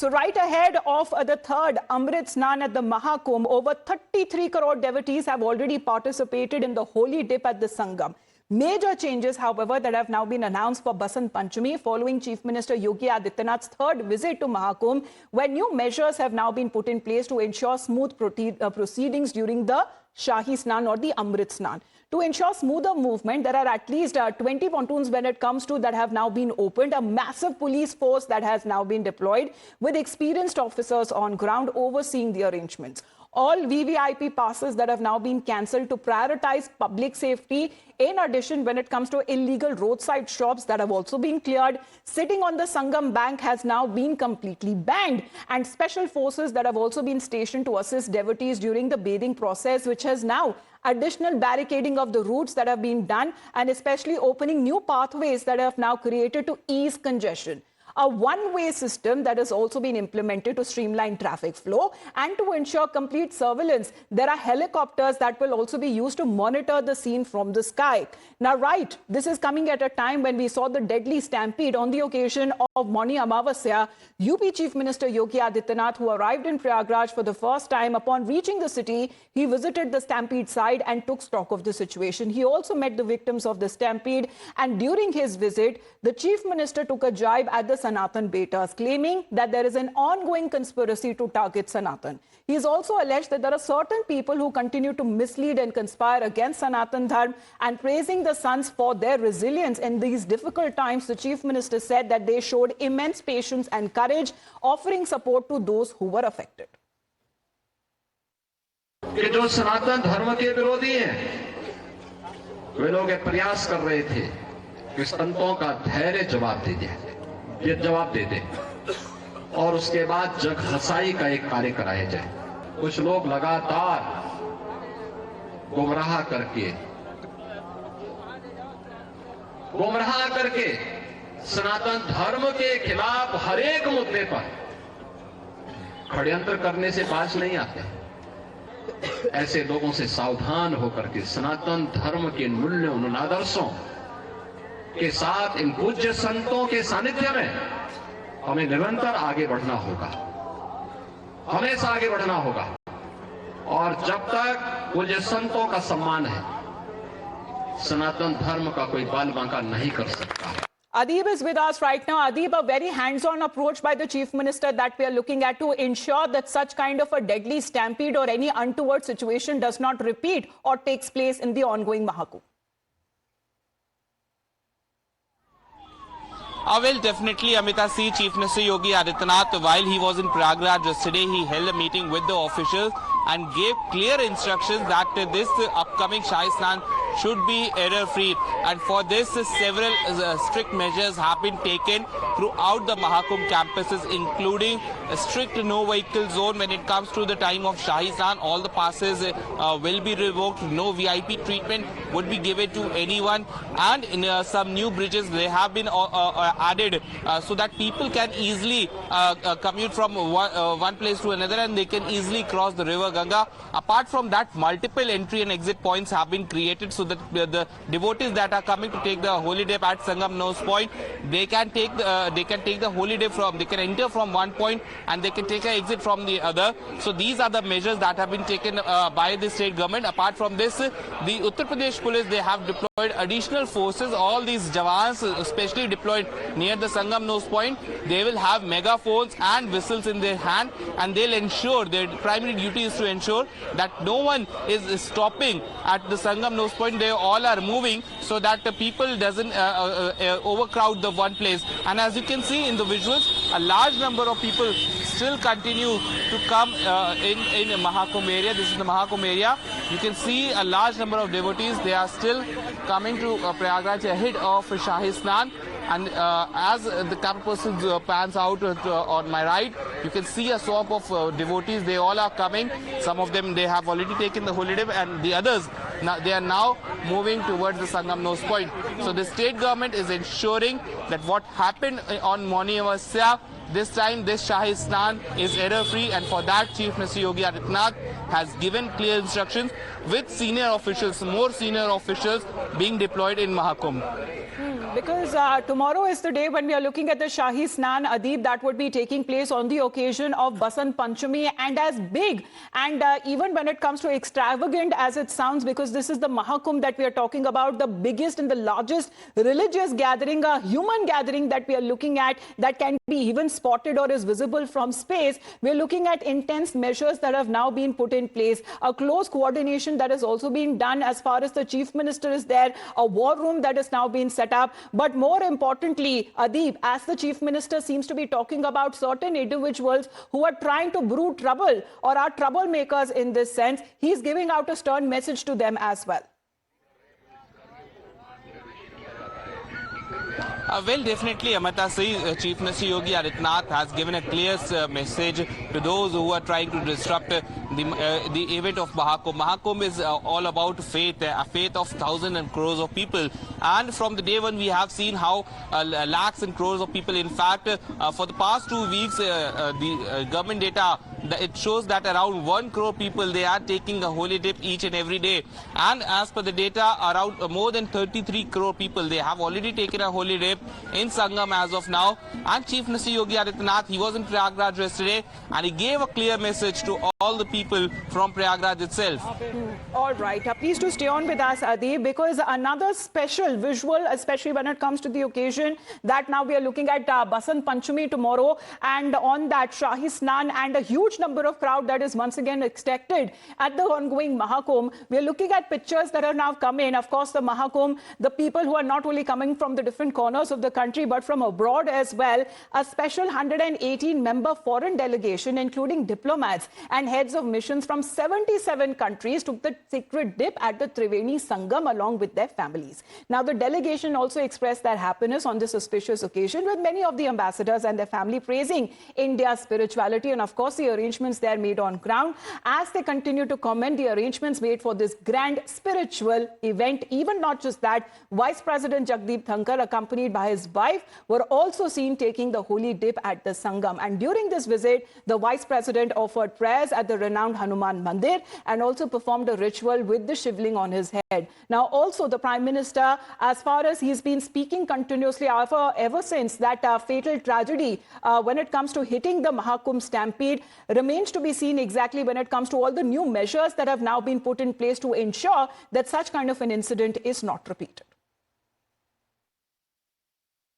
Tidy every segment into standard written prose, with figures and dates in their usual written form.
So right ahead of the third Amrit Snan at the Maha Kumbh, over 33 crore devotees have already participated in the holy dip at the Sangam. Major changes, however, that have now been announced for Basant Panchami following Chief Minister Yogi Adityanath's third visit to Maha Kumbh, where new measures have now been put in place to ensure smooth proceedings during the Shahi Snan or the Amrit Snan. To ensure smoother movement, there are at least 20 pontoons when it comes to that have now been opened, a massive police force that has now been deployed with experienced officers on ground overseeing the arrangements. All VVIP passes that have now been cancelled to prioritize public safety. In addition, when it comes to illegal roadside shops that have also been cleared, sitting on the Sangam bank has now been completely banned, and special forces that have also been stationed to assist devotees during the bathing process, which has now additional barricading of the routes that have been done, and especially opening new pathways that have now created to ease congestion. A one-way system that has also been implemented to streamline traffic flow and to ensure complete surveillance. There are helicopters that will also be used to monitor the scene from the sky. Now, this is coming at a time when we saw the deadly stampede on the occasion of Mauni Amavasya. UP Chief Minister Yogi Adityanath, who arrived in Prayagraj for the first time, upon reaching the city, he visited the stampede site and took stock of the situation. He also met the victims of the stampede, and during his visit, the Chief Minister took a jibe at the Sanatan betas, claiming that there is an ongoing conspiracy to target Sanatan. He has also alleged that there are certain people who continue to mislead and conspire against Sanatan Dharma, and praising the sons for their resilience in these difficult times. The Chief Minister said that they showed immense patience and courage, offering support to those who were affected. कि जो सनातन धर्म के विरोधी हैं, वे लोग ये प्रयास कर रहे थे कि संतों का धैर्य जवाब दे दे और उसके बाद जग हसाई का एक कार्य कराया जाए। कुछ लोग लगातार गुमराह करके सनातन धर्म के खिलाफ हर एक मुद्दे पर षड्यंत्र करने से बाज नहीं आते। ऐसे लोगों से सावधान होकर के सनातन धर्म के मूल्य उन आदर्शों के साथ इन पूज्य संतों के सानिध्य में हमें निरंतर आगे बढ़ना होगा, हमेशा आगे बढ़ना होगा। और जब तक पूज्य संतों का सम्मान है, सनातन धर्म का कोई बाल बांका नहीं कर सकता। Adib is with us right now. Adib, a very hands-on approach by the Chief Minister that we are looking at to ensure that such kind of a deadly stampede or any untoward situation does not repeat or takes place in the ongoing Maha Kumbh. Well, definitely, Amita, see Chief Minister Yogi Adityanath, while he was in Prayagraj yesterday, he held a meeting with the officials and gave clear instructions that this upcoming Shahi Snan should be error-free. And for this, several strict measures have been taken throughout the Maha Kumbh campuses, including a strict no-vehicle zone when it comes to the time of Shahi Snan. All the passes will be revoked. No VIP treatment would be given to anyone. And in some new bridges, they have been added so that people can easily commute from one place to another, and they can easily cross the river Ganga. Apart from that, multiple entry and exit points have been created so that the devotees that are coming to take the holy dip at Sangam Nose Point, they can take the holy dip they can enter from one point and they can take an exit from the other. So these are the measures that have been taken by the state government. Apart from this, the Uttar Pradesh police, they have deployed additional forces. All these jawans, especially deployed near the Sangam Nose Point, they will have megaphones and whistles in their hand, and they'll ensure, their primary duty is to ensure that no one is stopping at the Sangam Nose Point. They all are moving so that the people doesn't overcrowd the one place. And as you can see in the visuals, a large number of people still continue to come in Maha Kumbh area. This is the Maha Kumbh area. You can see a large number of devotees. They are still coming to Prayagraj ahead of Shahi Snan. And as the camera person pans out on my right, you can see a swamp of devotees. They all are coming. Some of them, they have already taken the holy dip, and the others, they are now moving towards the Sangam Nose Point. So the state government is ensuring that what happened on Mauni Amavasya, this time this Shahi Snan is error-free, and for that Chief Minister Yogi Adityanath has given clear instructions with senior officials, more senior officials being deployed in Maha Kumbh. Because tomorrow is the day when we are looking at the Shahi Snan, Adib, that would be taking place on the occasion of Basant Panchami, and as big and even when it comes to extravagant as it sounds, because this is the Maha Kumbh that we are talking about, the biggest and the largest religious gathering, a human gathering that we are looking at that can be even spotted or is visible from space. We're looking at intense measures that have now been put in place, a close coordination that is also being done as far as the Chief Minister is there, a war room that is now being set up. But more importantly, Adib, as the Chief Minister seems to be talking about certain individuals who are trying to brew trouble or are troublemakers in this sense, he's giving out a stern message to them as well. Well, definitely, Amrita, Chief Minister Yogi Adityanath has given a clear message to those who are trying to disrupt the event of Maha Kumbh. Maha Kumbh is all about faith, a faith of thousands and crores of people. And from the day when we have seen how lakhs and crores of people, in fact, for the past 2 weeks, the government data, it shows that around 1 crore people, they are taking a holy dip each and every day. And as per the data, around more than 33 crore people, they have already taken a holy dip in Sangam as of now. And Chief Minister Yogi Adityanath, he was in Prayagraj yesterday and he gave a clear message to all the people from Prayagraj itself. All right. Please do stay on with us, Adib, because another special visual, especially when it comes to the occasion that now we are looking at Basant Panchami tomorrow, and on that Shahi Snan and a huge number of crowd that is once again expected at the ongoing Maha Kumbh. We are looking at pictures that have now come in. Of course, the Maha Kumbh, the people who are not only coming from the different corners of the country, but from abroad as well. A special 118-member foreign delegation, including diplomats and heads of missions from 77 countries, took the sacred dip at the Triveni Sangam along with their families. Now, the delegation also expressed their happiness on this auspicious occasion, with many of the ambassadors and their family praising India's spirituality and, of course, the arrangements they are made on ground. As they continue to comment the arrangements made for this grand spiritual event, even not just that, Vice President Jagdeep Thankar, accompanied by his wife, were also seen taking the holy dip at the Sangam. And during this visit, the Vice President offered prayers at the renowned Hanuman Mandir and also performed a ritual with the shivling on his head. Now, also the Prime Minister, as far as he's been speaking continuously ever since that fatal tragedy when it comes to hitting the Maha Kumbh Stampede, remains to be seen exactly when it comes to all the new measures that have now been put in place to ensure that such kind of an incident is not repeated.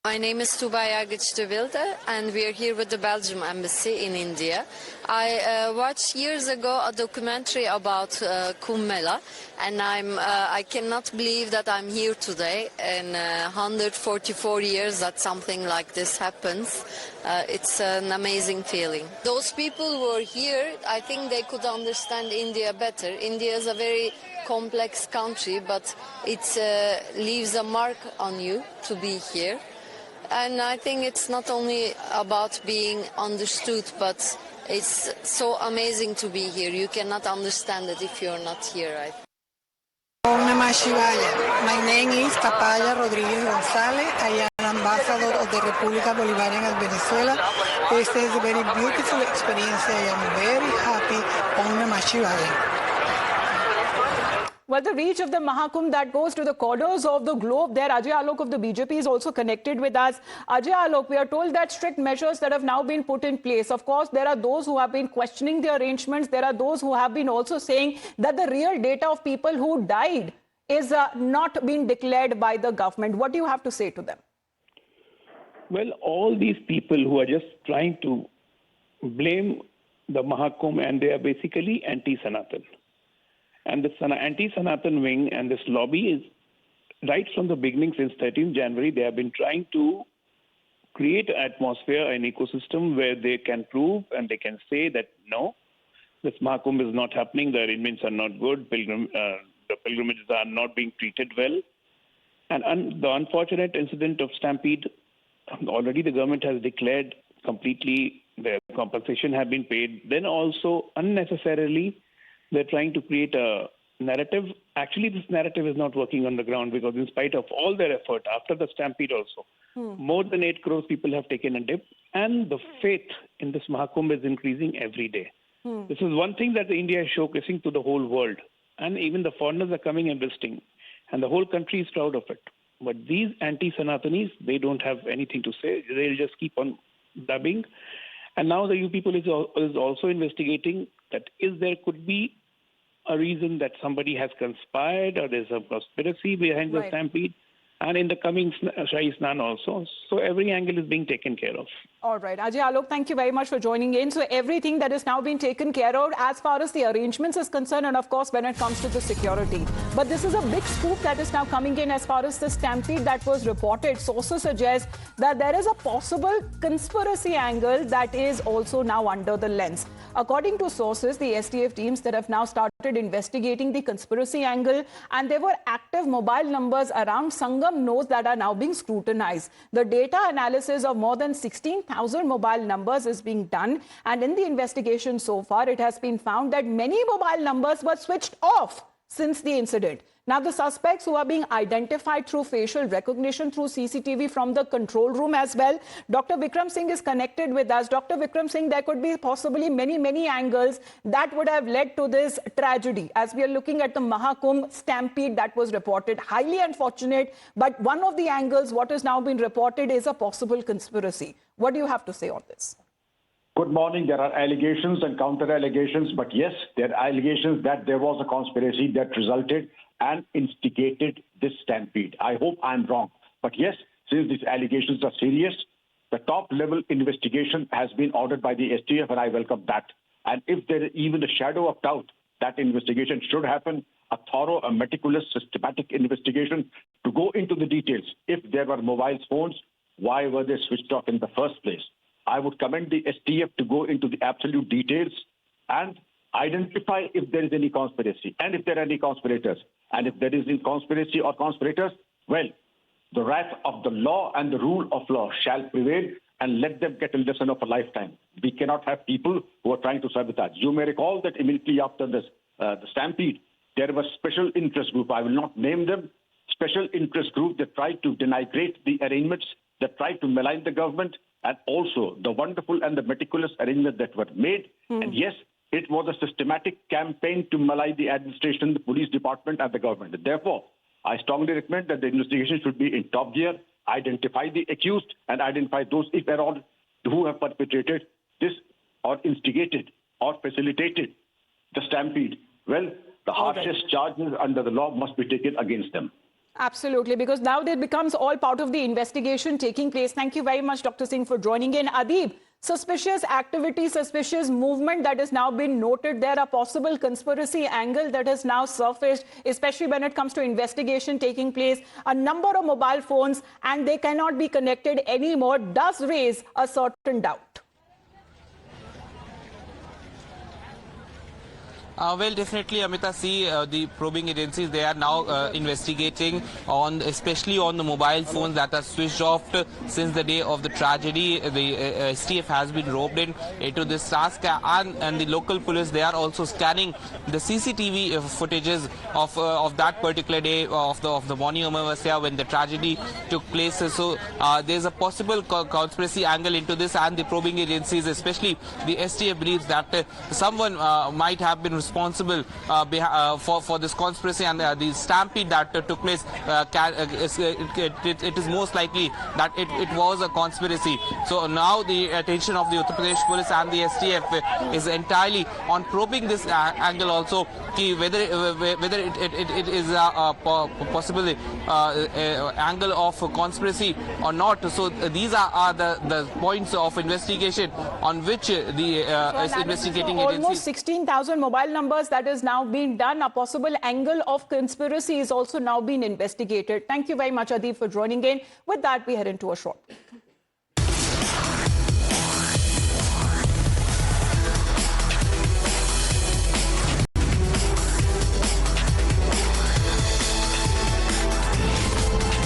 My name is Tuba Yargıç de Wilde, and we are here with the Belgium Embassy in India. I watched years ago a documentary about Kumbh Mela, and I cannot believe that I'm here today. In 144 years that something like this happens. It's an amazing feeling. Those people who are here, I think they could understand India better. India is a very complex country, but it leaves a mark on you to be here. And I think it's not only about being understood, but it's so amazing to be here. You cannot understand it if you're not here, I think. Om Namah Shivaya. My name is Tapaya Rodriguez Gonzalez. I am ambassador of the República Bolivariana of Venezuela. This is a very beautiful experience. I am very happy. Om Namah Shivaya. Well, the reach of the Maha Kumbh that goes to the corners of the globe there. Ajay Alok of the BJP is also connected with us. Ajay Alok, we are told that strict measures that have now been put in place. Of course, there are those who have been questioning the arrangements. There are those who have been also saying that the real data of people who died is not being declared by the government. What do you have to say to them? Well, all these people who are just trying to blame the Maha Kumbh, and they are basically anti-Sanatan. And this anti-Sanatan wing and this lobby is right from the beginning, since 13th January, they have been trying to create an atmosphere, an ecosystem where they can prove and they can say that no, this Maha Kumbh is not happening, the arrangements are not good, the pilgrimages are not being treated well. And the unfortunate incident of Stampede, already the government has declared completely the compensation have been paid. Then also unnecessarily, they're trying to create a narrative. Actually, this narrative is not working on the ground, because in spite of all their effort, after the Stampede also, more than 8 crores people have taken a dip, and the faith in this Maha Kumbh is increasing every day. This is one thing that India is showcasing to the whole world, and even the foreigners are coming and visiting, and the whole country is proud of it. But these anti-Sanatanis, they don't have anything to say. They'll just keep on dubbing. And now the UP police is also investigating that could be a reason that somebody has conspired or there's a conspiracy behind the stampede. And in the coming Shahi Snan also. So every angle is being taken care of. All right. Ajay, Alok, thank you very much for joining in. So everything that is now being taken care of as far as the arrangements is concerned, and of course when it comes to the security. But this is a big scoop that is now coming in as far as the stampede that was reported. Sources suggest that there is a possible conspiracy angle that is also now under the lens. According to sources, the STF teams that have now started investigating the conspiracy angle, and there were active mobile numbers around Sangam nodes that are now being scrutinized. The data analysis of more than 16,000 mobile numbers is being done, and in the investigation so far, it has been found that many mobile numbers were switched off since the incident. Now, the suspects who are being identified through facial recognition through CCTV from the control room as well. Dr. Vikram Singh is connected with us. Dr. Vikram Singh, there could be possibly many angles that would have led to this tragedy. As we are looking at the Maha Kumbh stampede that was reported, highly unfortunate. But one of the angles, what has now been reported, is a possible conspiracy. What do you have to say on this? Good morning. There are allegations and counter-allegations, but yes, there are allegations that there was a conspiracy that resulted and instigated this stampede. I hope I'm wrong. But yes, since these allegations are serious, the top-level investigation has been ordered by the STF, and I welcome that. And if there is even a shadow of doubt, that investigation should happen, a thorough, a meticulous, systematic investigation to go into the details. If there were mobile phones, why were they switched off in the first place? I would commend the STF to go into the absolute details and identify if there is any conspiracy and if there are any conspirators. And if there is a conspiracy or conspirators, well, the wrath of the law and the rule of law shall prevail, and let them get a lesson of a lifetime. We cannot have people who are trying to sabotage. You may recall that immediately after this, the stampede, there was special interest group. I will not name them. Special interest group that tried to denigrate the arrangements, that tried to malign the government, and also the wonderful and the meticulous arrangements that were made. And yes, it was a systematic campaign to malign the administration, the police department, and the government. Therefore, I strongly recommend that the investigation should be in top gear, identify the accused, and identify those, if at all, who have perpetrated this or instigated or facilitated the stampede. Well, the harshest charges under the law must be taken against them. Absolutely, because now it becomes all part of the investigation taking place. Thank you very much, Dr. Singh, for joining in. Adib, suspicious activity, suspicious movement that has now been noted. There are possible conspiracy angle that has now surfaced, especially when it comes to investigation taking place. A number of mobile phones, and they cannot be connected anymore, does raise a certain doubt. Well, definitely, Amita, see, the probing agencies, they are now investigating on, especially on the mobile phones that are switched off since the day of the tragedy. The STF has been roped in into this task, and the local police, they are also scanning the CCTV footages of that particular day of the morning Amavasya when the tragedy took place. So there's a possible conspiracy angle into this, and the probing agencies, especially the STF, believes that someone might have been responsible for this conspiracy, and the stampede that took place. It is most likely that it was a conspiracy. So now the attention of the Uttar Pradesh police and the STF is entirely on probing this angle also, whether it is a possible angle of conspiracy or not. So these are the points of investigation on which the investigating agencies. Almost 16,000 mobile numbers that is now being done. A possible angle of conspiracy is also now being investigated. Thank you very much, Adib, for joining in. With that, we head into a short break.